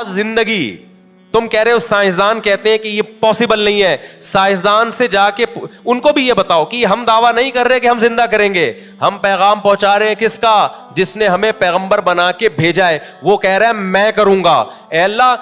زندگی. تم کہہ رہے ہو سائنسدان کہتے ہیں کہ یہ پاسبل نہیں ہے. سائنسدان سے جا کے ان کو بھی یہ بتاؤ کہ ہم دعویٰ نہیں کر رہے کہ ہم زندہ کریں گے, ہم پیغام پہنچا رہے ہیں کس کا؟ جس نے ہمیں پیغمبر بنا کے بھیجا ہے. وہ کہہ رہا ہے میں کروں گا. اے اللہ,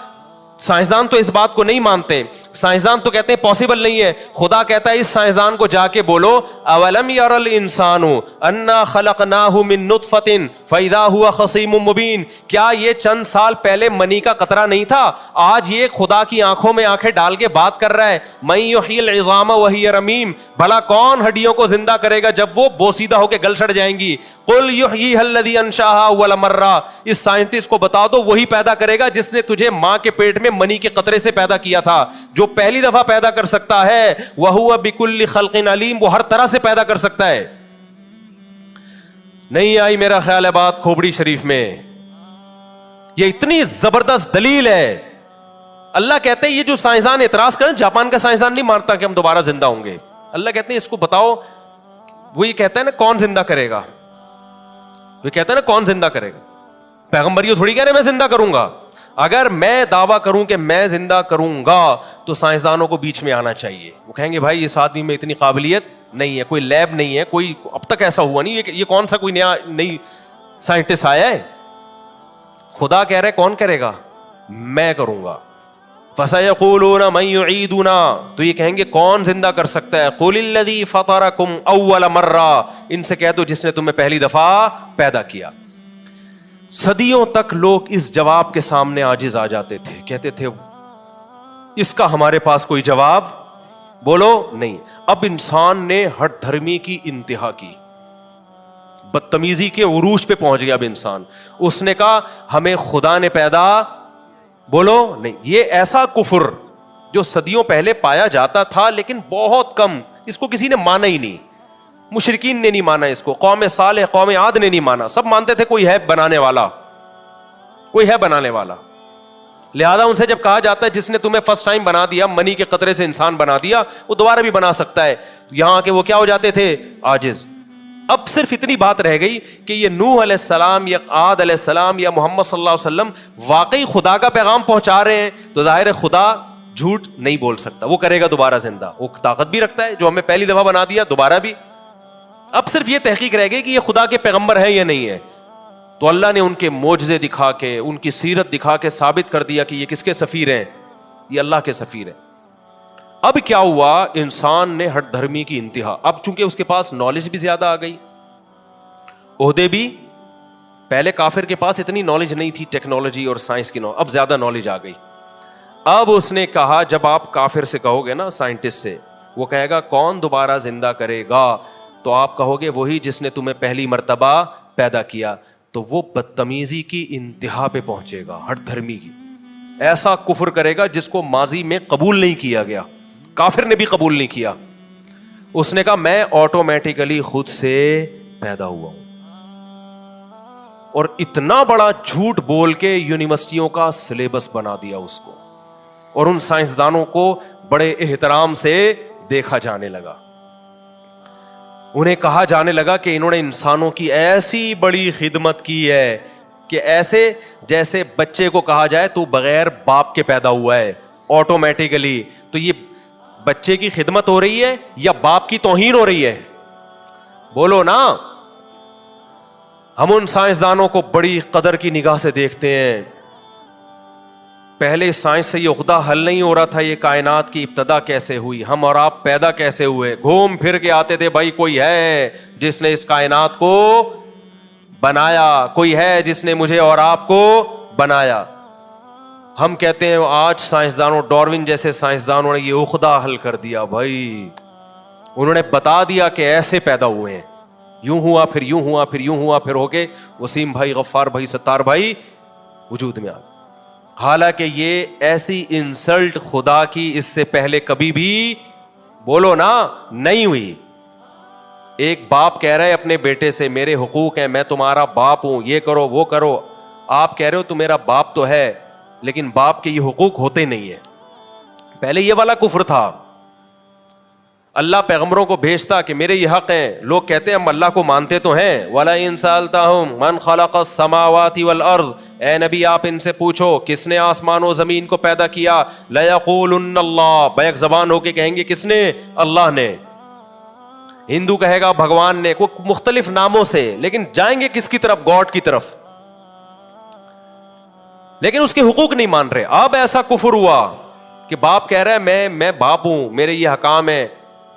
سائنسدان تو اس بات کو نہیں مانتے, سائنسدان تو کہتے ہیں پاسبل نہیں ہے. خدا کہتا ہے اس سائنسدان کو جا کے بولو اولم یر الانسان انا خلقناہ من نطفۃ فاذا هو خصیم مبین, کیا یہ چند سال پہلے منی کا قطرہ نہیں تھا, آج یہ خدا کی آنکھوں میں آنکھیں ڈال کے بات کر رہا ہے. من یحیی العظام وہی رمیم, بھلا کون ہڈیوں کو زندہ کرے گا جب وہ بوسیدہ ہو کے گل سڑ جائیں گی. قل یحییھا الذی انشأھا اول مرہ, اس سائنٹسٹ کو بتا دو وہی پیدا کرے گا جس نے تجھے ماں کے پیٹ میں منی کے قطرے سے پیدا کیا تھا. جو پہلی دفعہ پیدا کر سکتا ہے وَهُوَ بِكُلِّ خَلْقٍ عَلِيمٌ, وہ ہر طرح سے پیدا کر سکتا ہے. نہیں آئی میرا خیال ہے بات کھوبڑی شریف میں. یہ اتنی زبردست دلیل ہے. اللہ کہتے ہیں یہ جو سائنسدان اعتراض کریں, جاپان کا سائنسدان نہیں مانتا کہ ہم دوبارہ زندہ ہوں گے. اللہ کہتے ہیں اس کو بتاؤ, وہ یہ کہتا ہے نا کون زندہ کرے گا, وہ کہتا ہے نا کون زندہ کرے گا. پیغمبر یہ تھوڑی کہہ رہے میں زندہ کروں گا. اگر میں دعویٰ کروں کہ میں زندہ کروں گا تو سائنسدانوں کو بیچ میں آنا چاہیے. وہ کہیں گے بھائی اس آدمی میں اتنی قابلیت نہیں ہے, کوئی لیب نہیں ہے, کوئی اب تک ایسا ہوا نہیں, یہ کون سا کوئی نئی سائنٹسٹ آیا ہے. خدا کہہ رہے کون کرے گا, میں کروں گا. فَسَيَقُولُونَ مَن يُعِيدُنَا, تو یہ کہیں گے کون زندہ کر سکتا ہے. قُلِ الَّذِي فَطَرَكُمْ أَوَّلَ مَرَّةٍ, ان سے کہہ دو جس نے تمہیں پہلی دفعہ پیدا کیا. صدیوں تک لوگ اس جواب کے سامنے عاجز آ جاتے تھے, کہتے تھے اس کا ہمارے پاس کوئی جواب بولو نہیں. اب انسان نے ہٹ دھرمی کی انتہا کی, بدتمیزی کے عروج پہ پہنچ گیا. اب انسان, اس نے کہا ہمیں خدا نے پیدا بولو نہیں. یہ ایسا کفر جو صدیوں پہلے پایا جاتا تھا لیکن بہت کم, اس کو کسی نے مانا ہی نہیں. مشرکین نے نہیں مانا اس کو, قوم صالح قوم عاد نے نہیں مانا. سب مانتے تھے کوئی ہے بنانے والا, کوئی ہے بنانے والا. لہذا ان سے جب کہا جاتا ہے جس نے تمہیں فرسٹ ٹائم بنا دیا, منی کے قطرے سے انسان بنا دیا, وہ دوبارہ بھی بنا سکتا ہے. یہاں کے وہ کیا ہو جاتے تھے, عاجز. اب صرف اتنی بات رہ گئی کہ یہ نوح علیہ السلام یا عاد علیہ السلام یا محمد صلی اللہ علیہ وسلم واقعی خدا کا پیغام پہنچا رہے ہیں, تو ظاہر ہے خدا جھوٹ نہیں بول سکتا, وہ کرے گا دوبارہ زندہ. وہ طاقت بھی رکھتا ہے, جو ہمیں پہلی دفعہ بنا دیا دوبارہ بھی. اب صرف یہ تحقیق رہ گئی کہ یہ خدا کے پیغمبر ہیں یا نہیں ہے. تو اللہ نے ان کے معجزے دکھا کے, ان کی سیرت دکھا کے ثابت کر دیا کہ یہ کس کے سفیر ہیں, یہ اللہ کے سفیر ہیں. اب کیا ہوا, انسان نے ہٹ دھرمی کی انتہا. اب چونکہ اس کے پاس نالج بھی زیادہ آ گئی, عہدے بھی, پہلے کافر کے پاس اتنی نالج نہیں تھی ٹیکنالوجی اور سائنس کی, اب زیادہ نالج آ گئی. اب اس نے کہا, جب آپ کافر سے کہو گے نا, سائنٹسٹ سے, وہ کہے گا کون دوبارہ زندہ کرے گا, تو آپ کہو گے وہی جس نے تمہیں پہلی مرتبہ پیدا کیا. تو وہ بدتمیزی کی انتہا پہ پہنچے گا, ہٹ دھرمی کی. ایسا کفر کرے گا جس کو ماضی میں قبول نہیں کیا گیا, کافر نے بھی قبول نہیں کیا. اس نے کہا میں آٹومیٹیکلی خود سے پیدا ہوا ہوں, اور اتنا بڑا جھوٹ بول کے یونیورسٹیوں کا سلیبس بنا دیا اس کو, اور ان سائنسدانوں کو بڑے احترام سے دیکھا جانے لگا. انہیں کہا جانے لگا کہ انہوں نے انسانوں کی ایسی بڑی خدمت کی ہے کہ ایسے جیسے بچے کو کہا جائے تو بغیر باپ کے پیدا ہوا ہے آٹومیٹیکلی. تو یہ بچے کی خدمت ہو رہی ہے یا باپ کی توہین ہو رہی ہے, بولو نا. ہم ان سائنسدانوں کو بڑی قدر کی نگاہ سے دیکھتے ہیں. پہلے سائنس سے یہ عقدہ حل نہیں ہو رہا تھا یہ کائنات کی ابتدا کیسے ہوئی, ہم اور آپ پیدا کیسے ہوئے. گھوم پھر کے آتے تھے بھائی کوئی ہے جس نے اس کائنات کو بنایا, کوئی ہے جس نے مجھے اور آپ کو بنایا. ہم کہتے ہیں آج سائنسدانوں, ڈاروین جیسے سائنسدانوں نے یہ عقدہ حل کر دیا بھائی, انہوں نے بتا دیا کہ ایسے پیدا ہوئے ہیں, یوں ہوا پھر یوں ہوا پھر یوں ہوا پھر ہو کے وسیم بھائی, غفار بھائی, ستار بھائی وجود میں آ گئے. حالانکہ یہ ایسی انسلٹ خدا کی اس سے پہلے کبھی بھی بولو نا نہیں ہوئی. ایک باپ کہہ رہا ہے اپنے بیٹے سے میرے حقوق ہیں, میں تمہارا باپ ہوں, یہ کرو وہ کرو. آپ کہہ رہے ہو تو میرا باپ تو ہے لیکن باپ کے یہ حقوق ہوتے نہیں ہیں. پہلے یہ والا کفر تھا. اللہ پیغمبروں کو بھیجتا کہ میرے یہ حق ہیں. لوگ کہتے ہیں ہم اللہ کو مانتے تو ہیں. وَلَئِن سَأَلْتَهُم مَنْ خَلَقَ السَّمَاوَاتِ وَالْأَرْضِ, اے نبی آپ ان سے پوچھو کس نے آسمان و زمین کو پیدا کیا. لَيَقُولُنَّ اللَّهُ, بیک زبان ہو کے کہیں گے کس نے؟ اللہ نے. ہندو کہے گا بھگوان نے, کوئی مختلف ناموں سے, لیکن جائیں گے کس کی طرف؟ گاڈ کی طرف. لیکن اس کے حقوق نہیں مان رہے. اب ایسا کفر ہوا کہ باپ کہہ رہا ہے میں باپ ہوں, میرے یہ حکام ہے.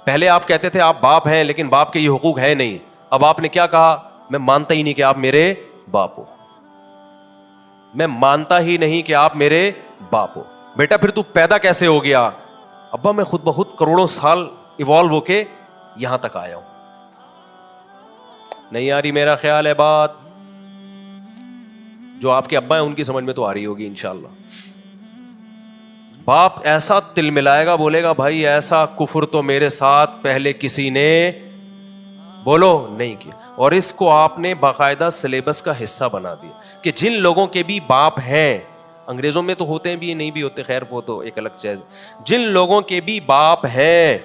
پہلے آپ کہتے تھے آپ باپ ہیں لیکن باپ کے یہ حقوق ہے نہیں. اب آپ نے کیا کہا؟ میں مانتا ہی نہیں کہ آپ میرے باپ ہو, میں مانتا ہی نہیں کہ آپ میرے باپ ہو. بیٹا پھر تو پیدا کیسے ہو گیا؟ ابا میں خود بخود کروڑوں سال ایوالو ہو کے یہاں تک آیا ہوں. نہیں آ رہی میرا خیال ہے بات؟ جو آپ کے ابا ہیں ان کی سمجھ میں تو آ رہی ہوگی انشاءاللہ. باپ ایسا تل ملائے گا, بولے گا بھائی ایسا کفر تو میرے ساتھ پہلے کسی نے بولو نہیں کیا. اور اس کو آپ نے باقاعدہ سلیبس کا حصہ بنا دیا کہ جن لوگوں کے بھی باپ ہیں, انگریزوں میں تو ہوتے ہیں بھی نہیں بھی ہوتے, خیر وہ تو ایک الگ چیز, جن لوگوں کے بھی باپ ہیں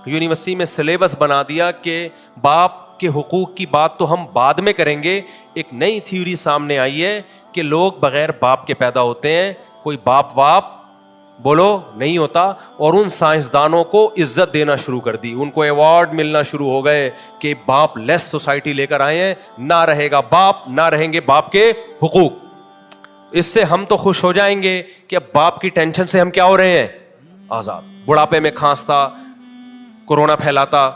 یونیورسٹی میں سلیبس بنا دیا کہ باپ کے حقوق کی بات تو ہم بعد میں کریں گے. ایک نئی تھیوری سامنے آئی ہے کہ لوگ بغیر باپ کے پیدا ہوتے ہیں, کوئی باپ واپ بولو نہیں ہوتا. اور ان سائنسدانوں کو عزت دینا شروع کر دی, ان کو ایوارڈ ملنا شروع ہو گئے کہ باپ لیس سوسائٹی لے کر آئے ہیں, نہ رہے گا باپ, نہ رہیں گے باپ کے حقوق. اس سے ہم تو خوش ہو جائیں گے کہ اب باپ کی ٹینشن سے ہم کیا ہو رہے ہیں؟ آزاد. بڑھاپے میں کھانستا, کورونا پھیلاتا,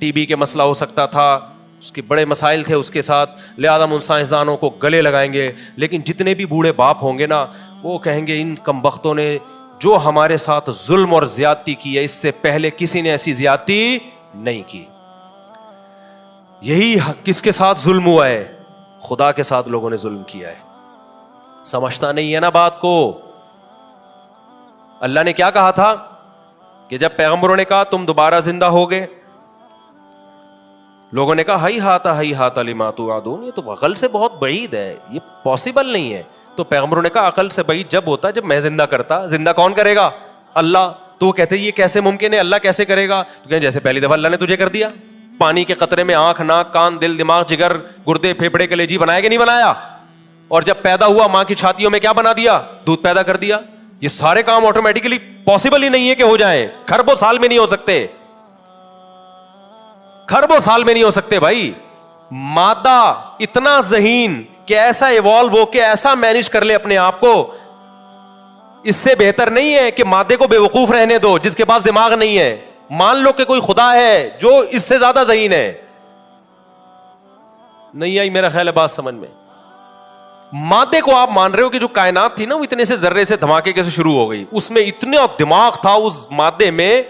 ٹی بی کے مسئلہ ہو سکتا تھا, اس کے بڑے مسائل تھے اس کے ساتھ, لہذا ہم ان سائنسدانوں کو گلے لگائیں گے. لیکن جتنے بھی بوڑھے باپ ہوں گے نا, وہ کہیں گے ان کمبختوں نے جو ہمارے ساتھ ظلم اور زیادتی کی ہے, اس سے پہلے کسی نے ایسی زیادتی نہیں کی. یہی کس کے ساتھ ظلم ہوا ہے؟ خدا کے ساتھ لوگوں نے ظلم کیا ہے. سمجھتا نہیں ہے نا بات کو. اللہ نے کیا کہا تھا کہ جب پیغمبروں نے کہا تم دوبارہ زندہ ہوگے, لوگوں نے کہا ہی ہاتھ لما توعدون, یہ تو عقل سے بہت بعید ہے, یہ پاسبل نہیں ہے. تو پیغمبروں نے کہا عقل سے بعید جب ہوتا جب میں زندہ کرتا. زندہ کون کرے گا؟ اللہ. تو وہ کہتے یہ کیسے ممکن ہے, اللہ کیسے کرے گا؟ تو کہیں جیسے پہلی دفعہ اللہ نے تجھے کر دیا, پانی کے قطرے میں آنکھ, ناک, کان, دل, دماغ, جگر, گردے, پھیپھڑے, کلیجی بنایا کہ نہیں بنایا؟ اور جب پیدا ہوا ماں کی چھاتیوں میں کیا بنا دیا؟ دودھ پیدا کر دیا. یہ سارے کام آٹومیٹکلی پاسبل ہی نہیں ہے کہ ہو جائیں. کھربوں سال میں نہیں ہو سکتے, کھربوں سال میں نہیں ہو سکتے بھائی. مادہ اتنا ذہین کہ ایسا ایوالو ہو کے ایسا مینج کر لے اپنے آپ کو, اس سے بہتر نہیں ہے کہ مادے کو بے وقوف رہنے دو جس کے پاس دماغ نہیں ہے. مان لو کہ کوئی خدا ہے جو اس سے زیادہ ذہین ہے. نہیں آئی میرا خیال ہے بات سمجھ میں؟ مادے کو آپ مان رہے ہو کہ جو کائنات تھی نا وہ اتنے سے ذرے سے دھماکے کے سے شروع ہو گئی, اس میں اتنا دماغ تھا اس مادے میں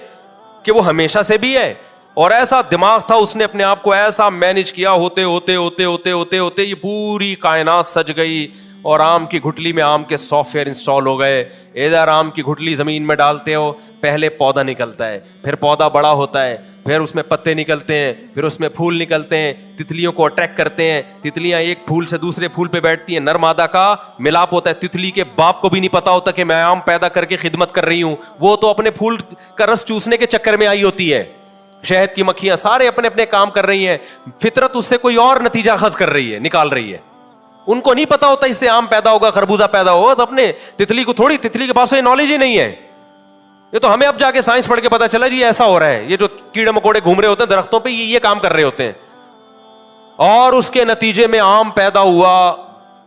کہ وہ ہمیشہ سے بھی ہے, اور ایسا دماغ تھا اس نے اپنے آپ کو ایسا مینج کیا, ہوتے ہوتے ہوتے ہوتے ہوتے ہوتے یہ پوری کائنات سج گئی. اور آم کی گھٹلی میں آم کے سافٹ ویئر انسٹال ہو گئے. ادھر آم کی گھٹلی زمین میں ڈالتے ہو, پہلے پودا نکلتا ہے, پھر پودا بڑا ہوتا ہے, پھر اس میں پتے نکلتے ہیں, پھر اس میں پھول نکلتے ہیں, تتلیوں کو اٹریکٹ کرتے ہیں, تتلیاں ایک پھول سے دوسرے پھول پہ بیٹھتی ہیں, نر مادہ کا ملاپ ہوتا ہے. تتلی کے باپ کو بھی نہیں پتا ہوتا کہ میں آم پیدا کر کے خدمت کر رہی ہوں, وہ تو اپنے پھول کا رس چوسنے کے چکر میں آئی ہوتی ہے. شہد کی مکھیاں سارے اپنے اپنے کام کر رہی ہیں, فطرت اس سے کوئی اور نتیجہ اخذ کر رہی ہے, نکال رہی ہے. ان کو نہیں پتا ہوتا اس سے آم پیدا ہوگا, خربوزہ پیدا ہوگا. تو اپنے تتلی کو تھوڑی, تتلی کے پاس یہ نالج ہی نہیں ہے. یہ تو ہمیں اب جا کے سائنس پڑھ کے پتا چلا جی ایسا ہو رہا ہے. یہ جو کیڑے مکوڑے گھوم رہے ہوتے ہیں درختوں پہ, یہ کام کر رہے ہوتے ہیں, اور اس کے نتیجے میں آم پیدا ہوا.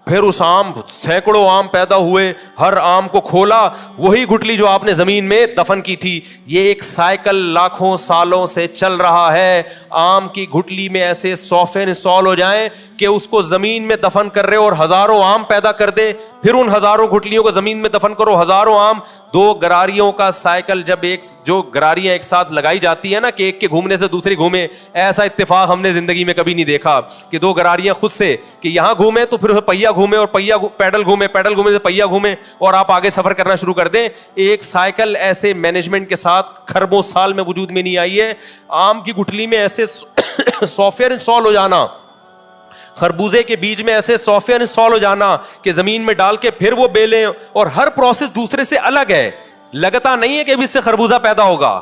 پھر اس آم, سینکڑوں آم پیدا ہوئے, ہر آم کو کھولا, وہی گٹلی جو آپ نے زمین میں دفن کی تھی. یہ ایک سائیکل لاکھوں سالوں سے چل رہا ہے. آم کی گٹلی میں ایسے سافٹ ویئر انسٹال ہو جائیں کہ اس کو زمین میں دفن کر رہے اور ہزاروں آم پیدا کر دے, پھر ان ہزاروں گٹلیوں کو زمین میں دفن کرو, ہزاروں آم. دو گراریوں کا سائیکل جب ایک, جو گراریاں ایک ساتھ لگائی جاتی ہے نا کہ ایک کے گھومنے سے دوسری گھومے, ایسا اتفاق ہم نے زندگی میں کبھی نہیں دیکھا کہ دو گراریاں خود سے کہ یہاں گھومے تو پھر پہیا گھومے, اور پہیا پیڈل گھومے, پیڈل گھومے سے پہیا گھومے, اور آپ آگے سفر کرنا شروع کر دیں. ایک سائیکل ایسے مینجمنٹ کے ساتھ کھربوں سال میں وجود میں نہیں آئی ہے. آم کی گٹلی میں ایسے سافٹ ویئر انسٹال ہو جانا, خربوزے کے بیج میں ایسے سافٹ ویئر انسٹال ہو جانا کہ زمین میں ڈال کے پھر وہ بیلیں, اور ہر پروسیس دوسرے سے الگ ہے. لگتا نہیں ہے کہ اب اس سے خربوزہ پیدا ہوگا.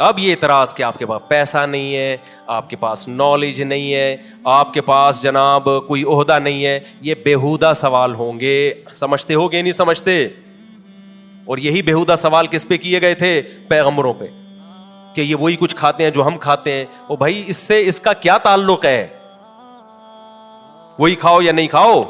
اب یہ اعتراض کہ آپ کے پاس پیسہ نہیں ہے, آپ کے پاس نالج نہیں ہے, آپ کے پاس جناب کوئی عہدہ نہیں ہے, یہ بیہودہ سوال ہوں گے. سمجھتے ہو گے نہیں سمجھتے؟ اور یہی بیہودہ سوال کس پہ کیے گئے تھے؟ پیغمبروں پہ, کہ یہ وہی کچھ کھاتے ہیں جو ہم کھاتے ہیں. او بھائی اس سے اس کا کیا تعلق ہے؟ وہی کھاؤ یا نہیں کھاؤ.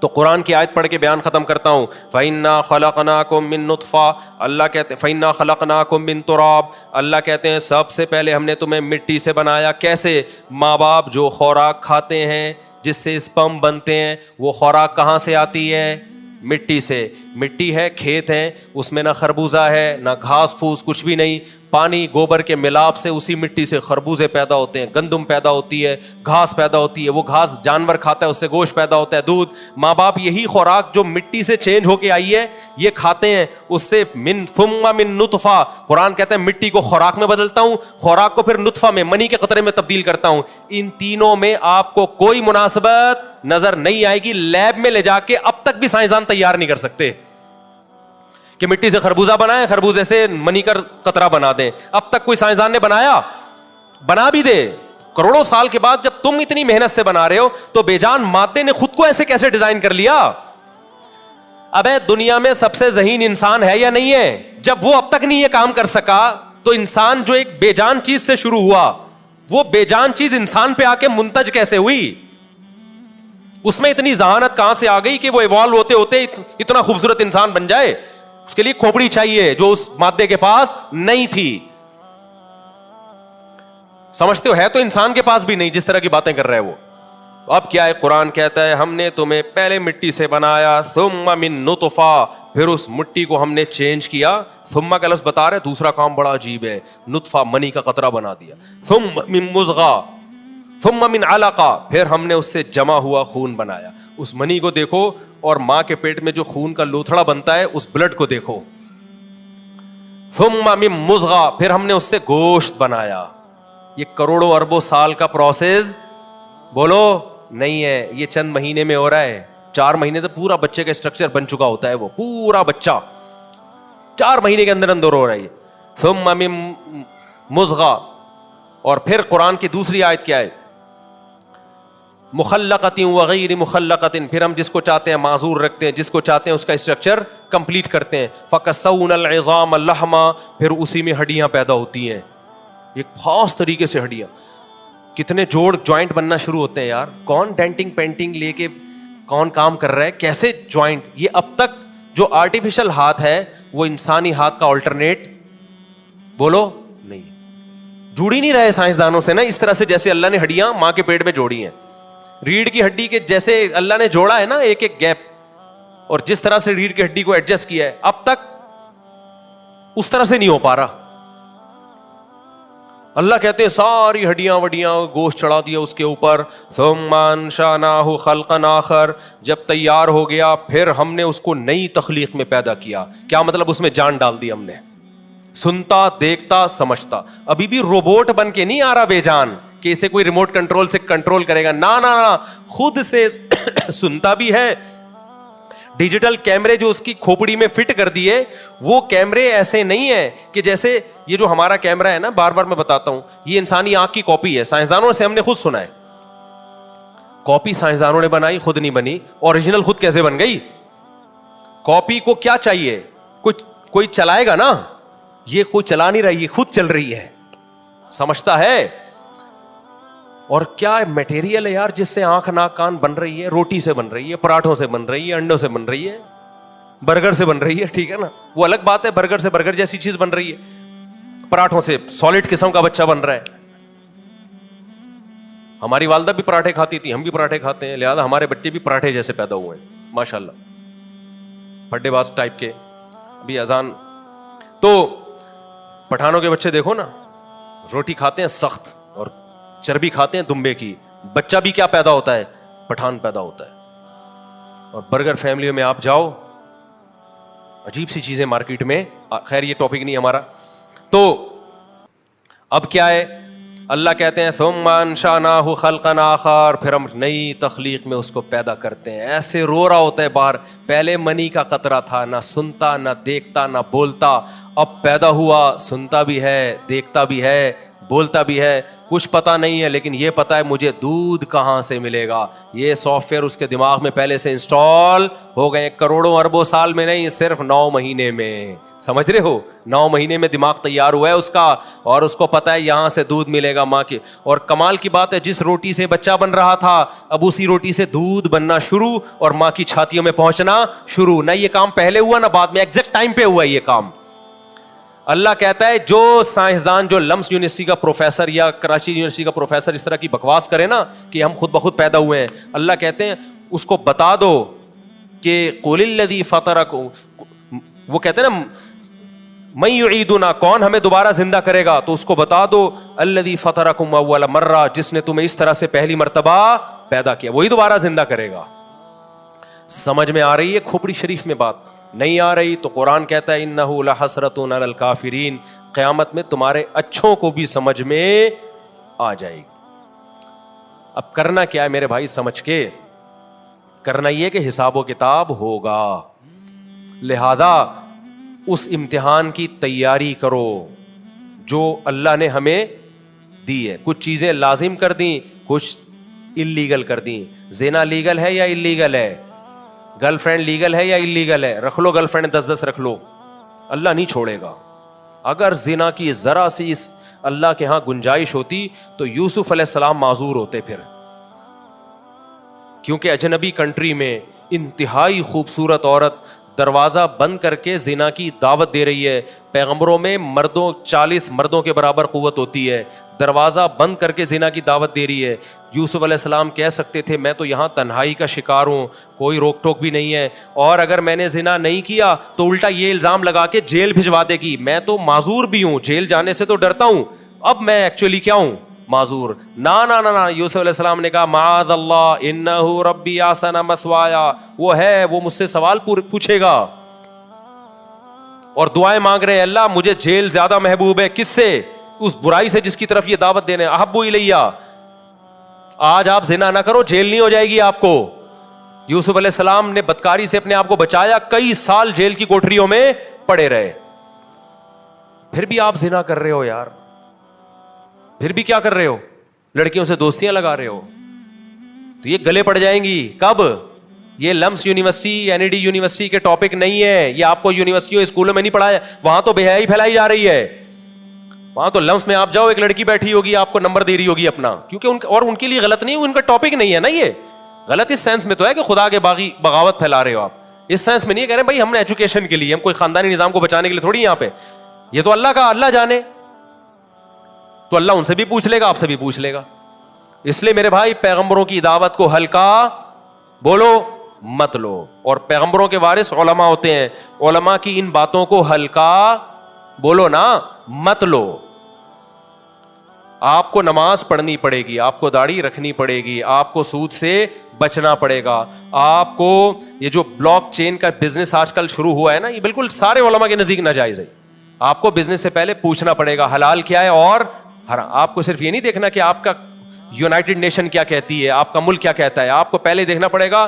تو قرآن کی آیت پڑھ کے بیان ختم کرتا ہوں. فَإِنَّا خَلَقْنَاكُم مِّن نُطْفَةٍ, اللہ کہتے ہیں فَإِنَّا خَلَقْنَاكُم مِّن تُرَابٍ, اللہ کہتے ہیں سب سے پہلے ہم نے تمہیں مٹی سے بنایا. کیسے؟ ماں باپ جو خوراک کھاتے ہیں جس سے اسپرم بنتے ہیں, وہ خوراک کہاں سے آتی ہے؟ مٹی سے. مٹی ہے, کھیت ہیں, اس میں نہ خربوزہ ہے نہ گھاس پھوس, کچھ بھی نہیں. پانی گوبر کے ملاپ سے اسی مٹی سے خربوزے پیدا ہوتے ہیں, گندم پیدا ہوتی ہے, گھاس پیدا ہوتی ہے, وہ گھاس جانور کھاتا ہے, اس سے گوشت پیدا ہوتا ہے, دودھ. ماں باپ یہی خوراک جو مٹی سے چینج ہو کے آئی ہے یہ کھاتے ہیں. اس سے من ثم من نطفہ, قرآن کہتا ہے مٹی کو خوراک میں بدلتا ہوں, خوراک کو پھر نطفہ میں, منی کے قطرے میں تبدیل کرتا ہوں. ان تینوں میں آپ کو کوئی مناسبت نظر نہیں آئے گی. لیب میں لے جا کے اب تک بھی سائنسدان تیار نہیں کر سکتے کہ مٹی سے خربوزہ بنائیں, خربوزے سے منی کا قطرہ بنا دیں. اب تک کوئی سائنسدان نے بنایا؟ بنا بھی دے کروڑوں سال کے بعد. جب تم اتنی محنت سے بنا رہے ہو تو بے جان مادے نے خود کو ایسے کیسے ڈیزائن کر لیا؟ ابے دنیا میں سب سے ذہین انسان ہے یا نہیں ہے؟ جب وہ اب تک نہیں یہ کام کر سکا تو انسان جو ایک بے جان چیز سے شروع ہوا, وہ بے جان چیز انسان پہ آ کے منتج کیسے ہوئی؟ اس میں اتنی ذہانت کہاں سے آ گئی کہ وہ ایوالو ہوتے ہوتے اتنا خوبصورت انسان بن جائے؟ اس کے لیے کھوپڑی چاہیے جو اس مادے کے پاس نہیں تھی. سمجھتے ہو؟ ہے تو انسان کے پاس بھی نہیں جس طرح کی باتیں کر رہا ہے وہ. اب کیا ہے؟ قرآن کہتا ہے ہم نے تمہیں پہلے مٹی سے بنایا, ثم من نطفہ, پھر اس مٹی کو ہم نے چینج کیا. ثم کا لفظ بتا رہے دوسرا کام بڑا عجیب ہے, نطفہ منی کا قطرہ بنا دیا. ثم من مضغہ, ثم من علقہ, پھر ہم نے اس سے جمع ہوا خون بنایا. اس منی کو دیکھو اور ماں کے پیٹ میں جو خون کا لوتھڑا بنتا ہے اس بلڈ کو دیکھو. ثم من مضغہ, پھر ہم نے اس سے گوشت بنایا. یہ کروڑوں اربوں سال کا پروسیس بولو نہیں ہے, یہ چند مہینے میں ہو رہا ہے. 4 مہینے تو پورا بچے کا اسٹرکچر بن چکا ہوتا ہے, وہ پورا بچہ 4 مہینے کے اندر اندر ہو رہا ہے. ثم من مضغہ, اور پھر قرآن کی دوسری آیت کیا ہے؟ مخلقۃ وغیر مخلقۃ, پھر ہم جس کو چاہتے ہیں معذور رکھتے ہیں, جس کو چاہتے ہیں اس کا اسٹرکچر کمپلیٹ کرتے ہیں. فکسونا العظام لحما, پھر اسی میں ہڈیاں پیدا ہوتی ہیں, ایک خاص طریقے سے ہڈیاں. کتنے جوڑ جوائنٹ بننا شروع ہوتے ہیں یار. کون ڈینٹنگ پینٹنگ لے کے کون کام کر رہا ہے, کیسے جوائنٹ. یہ اب تک جو آرٹیفیشل ہاتھ ہے وہ انسانی ہاتھ کا الٹرنیٹ بولو نہیں, جڑ ہی نہیں رہے سائنسدانوں سے نا اس طرح سے جیسے اللہ نے ہڈیاں ماں کے پیٹ میں جوڑی ہیں. ریڑھ کی ہڈی کے جیسے اللہ نے جوڑا ہے نا ایک ایک گیپ, اور جس طرح سے ریڑھ کی ہڈی کو ایڈجسٹ کیا ہے اب تک اس طرح سے نہیں ہو پا رہا. اللہ کہتے ہیں ساری ہڈیاں وڈیاں گوشت چڑھا دیا اس کے اوپر. ثم انشأناہ خلقا آخر, جب تیار ہو گیا پھر ہم نے اس کو نئی تخلیق میں پیدا کیا. کیا مطلب؟ اس میں جان ڈال دی ہم نے. سنتا, دیکھتا, سمجھتا. ابھی بھی روبوٹ بن کے نہیں آ رہا بے جان کہ اسے کوئی ریموٹ کنٹرول سے کنٹرول کرے گا. نا, خود سے سنتا بھی ہے. ڈیجیٹل کیمرے جو اس کی کھوپڑی میں فٹ کر دیے, وہ کیمرے ایسے نہیں ہیں کہ جیسے یہ جو ہمارا کیمرہ ہے نا, بار بار میں بتاتا ہوں, یہ انسانی آنکھ کی کاپی ہے. سائنسدانوں سے ہم نے خود سنا ہے, کاپی سائنسدانوں نے بنائی, خود نہیں بنی. اوریجنل خود کیسے بن گئی؟ کاپی کو کیا چاہیے؟ کوئی چلائے گا نا, یہ کوئی چلا نہیں رہا, یہ خود چل رہی ہے. سمجھتا ہے؟ اور کیا میٹیریل ہے یار جس سے آنکھ ناک کان بن رہی ہے. روٹی سے بن رہی ہے, پراٹھوں سے بن رہی ہے, انڈوں سے بن رہی ہے, برگر سے بن رہی ہے. ٹھیک ہے نا, وہ الگ بات ہے, برگر سے برگر جیسی چیز بن رہی ہے, پراٹھوں سے سالڈ قسم کا بچہ بن رہا ہے. ہماری والدہ بھی پراٹھے کھاتی تھی, ہم بھی پراٹھے کھاتے ہیں, لہٰذا ہمارے بچے بھی پراٹھے جیسے پیدا ہوئے ہیں ماشاء اللہ, پھڈے باز ٹائپ کے. ابھی اذان تو پٹھانوں کے بچے دیکھو نا, روٹی کھاتے ہیں سخت اور چربی کھاتے ہیں دمبے کی. بچہ بھی کیا پیدا ہوتا ہے؟ پٹھان پیدا ہوتا ہے. اور برگر فیملیوں میں آپ جاؤ, عجیب سی چیزیں مارکیٹ میں. خیر یہ ٹاپک نہیں ہمارا. تو اب کیا ہے؟ اللہ کہتے ہیں ثم انشأناہ خلقا آخر، پھر ہم نئی تخلیق میں اس کو پیدا کرتے ہیں. ایسے رو رہا ہوتا ہے باہر، پہلے منی کا قطرہ تھا، نہ سنتا نہ دیکھتا نہ بولتا، اب پیدا ہوا، سنتا بھی ہے، دیکھتا بھی ہے، بولتا بھی ہے، کچھ پتہ نہیں ہے، لیکن یہ پتہ ہے مجھے دودھ کہاں سے ملے گا. یہ سافٹ ویئر اس کے دماغ میں پہلے سے انسٹال ہو گئے، کروڑوں اربوں سال میں نہیں، صرف 9 مہینے میں. سمجھ رہے ہو؟ 9 مہینے میں دماغ تیار ہوا ہے اس کا، اور اس کو پتہ ہے یہاں سے دودھ ملے گا ماں کی. اور کمال کی بات ہے، جس روٹی سے بچہ بن رہا تھا اب اسی روٹی سے دودھ بننا شروع اور ماں کی چھاتیوں میں پہنچنا شروع. نہ یہ کام پہلے ہوا نہ بعد میں، ایگزیکٹ ٹائم پہ ہوا یہ کام. اللہ کہتا ہے جو سائنسدان جو لمس یونیورسٹی کا پروفیسر یا کراچی یونیورسٹی کا پروفیسر اس طرح کی بکواس کرے نا کہ ہم خود بخود پیدا ہوئے ہیں، اللہ کہتے ہیں اس کو بتا دو کہ قل الذی فطرکم، وہ کہتے ہیں نا من یعیدنا، کون ہمیں دوبارہ زندہ کرے گا، تو اس کو بتا دو الذی فطرکم اول مرہ، جس نے تمہیں اس طرح سے پہلی مرتبہ پیدا کیا وہی دوبارہ زندہ کرے گا. سمجھ میں آ رہی ہے کھوپڑی شریف میں بات؟ نہیں آ رہی تو قرآن کہتا ہے انہ لحسرۃ علی الکافرین، قیامت میں تمہارے اچھوں کو بھی سمجھ میں آ جائے گی. اب کرنا کیا ہے میرے بھائی؟ سمجھ کے کرنا یہ کہ حساب و کتاب ہوگا، لہذا اس امتحان کی تیاری کرو جو اللہ نے ہمیں دی ہے. کچھ چیزیں لازم کر دیں، کچھ اللیگل کر دیں. زنا لیگل ہے یا اللیگل ہے؟ گرل فرینڈ لیگل ہے یا اللیگل ہے؟ رکھ لو گرل فرینڈ 10 رکھ لو، اللہ نہیں چھوڑے گا. اگر زنا کی ذرا سی اس اللہ کے ہاں گنجائش ہوتی تو یوسف علیہ السلام معذور ہوتے پھر، کیونکہ اجنبی کنٹری میں انتہائی خوبصورت عورت دروازہ بند کر کے زنا کی دعوت دے رہی ہے. پیغمبروں میں 40 مردوں کے برابر قوت ہوتی ہے، دروازہ بند کر کے زنا کی دعوت دے رہی ہے. یوسف علیہ السلام کہہ سکتے تھے میں تو یہاں تنہائی کا شکار ہوں، کوئی روک ٹوک بھی نہیں ہے، اور اگر میں نے زنا نہیں کیا تو الٹا یہ الزام لگا کے جیل بھجوا دے گی، میں تو معذور بھی ہوں، جیل جانے سے تو ڈرتا ہوں، اب میں ایکچولی کیا ہوں؟ معذور. نا نا نا نا، یوسف علیہ السلام نے کہا معاذ اللہ انہ ربی احسن مثوایا، وہ ہے، وہ مجھ سے سوال پوچھے گا. اور دعائیں مانگ رہے ہیں اللہ مجھے جیل زیادہ محبوب ہے. کس سے؟ اس برائی سے جس کی طرف یہ دعوت دینے. احب الیہ، آج آپ زنا نہ کرو، جیل نہیں ہو جائے گی آپ کو. یوسف علیہ السلام نے بدکاری سے اپنے آپ کو بچایا، کئی سال جیل کی کوٹریوں میں پڑے رہے. پھر بھی آپ زنا کر رہے ہو یار، پھر بھی کیا کر رہے ہو؟ لڑکیوں سے دوستیاں لگا رہے ہو. تو یہ گلے پڑ جائیں گی کب؟ یہ LUMS university N E D university کے ٹاپک نہیں ہے، یہ آپ کو یونیورسٹیوں اسکولوں میں نہیں پڑھایا، وہاں تو بے حیائی پھیلائی جا رہی ہے. وہاں تو لمس میں آپ جاؤ، ایک لڑکی بیٹھی ہوگی آپ کو نمبر دے رہی ہوگی اپنا، کیونکہ اور ان کے لیے غلط نہیں، ان کا ٹاپک نہیں ہے نا. یہ غلط اس سینس میں تو ہے کہ خدا کے باغی بغاوت پھیلا رہے ہو آپ، اس سینس میں نہیں کہہ رہے بھائی ہم نے ایجوکیشن کے لیے، ہم کوئی خاندانی نظام کو بچانے کے لیے تھوڑی یہاں پہ. یہ تو اللہ کا، اللہ جانے، تو اللہ ان سے بھی پوچھ لے گا، آپ سے بھی پوچھ لے گا. اس لیے میرے بھائی پیغمبروں کی دعوت کو ہلکا بولو مت لو. اور پیغمبروں کے وارث علماء ہوتے ہیں، علماء کی ان باتوں کو ہلکا بولو نا مت لو. آپ کو نماز پڑھنی پڑے گی، آپ کو داڑھی رکھنی پڑے گی، آپ کو سود سے بچنا پڑے گا، آپ کو یہ جو بلاک چین کا بزنس آج کل شروع ہوا ہے نا، یہ بالکل سارے علماء کے نزدیک ناجائز ہے. آپ کو بزنس سے پہلے پوچھنا پڑے گا حلال کیا ہے اور حرام. آپ کو صرف یہ نہیں دیکھنا کہ آپ کا یونائٹڈ نیشن کیا کہتی ہے، آپ کا ملک کیا کہتا ہے، آپ کو پہلے دیکھنا پڑے گا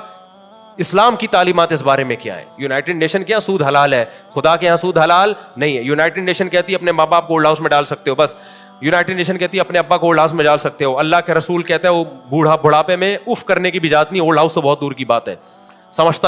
اسلام کی تعلیمات اس بارے میں کیا ہے. یونائٹڈ نیشن کے یہاں سود حلال ہے، خدا کے یہاں سود حلال نہیں ہے. یونائٹڈ نیشن کہتی ہے اپنے ماں باپ کو اولڈ ہاؤس میں ڈال سکتے ہو، بس. یونائٹڈ نیشن کہتی ہے اپنے ابا کو اولڈ ہاؤس میں ڈال سکتے ہو. اللہ کے رسول کہتا ہے وہ بڑھاپے میں اف کرنے کی بھی اجازت نہیں. اولڈ ہاؤس تو بہت دور کی بات ہے. سمجھتا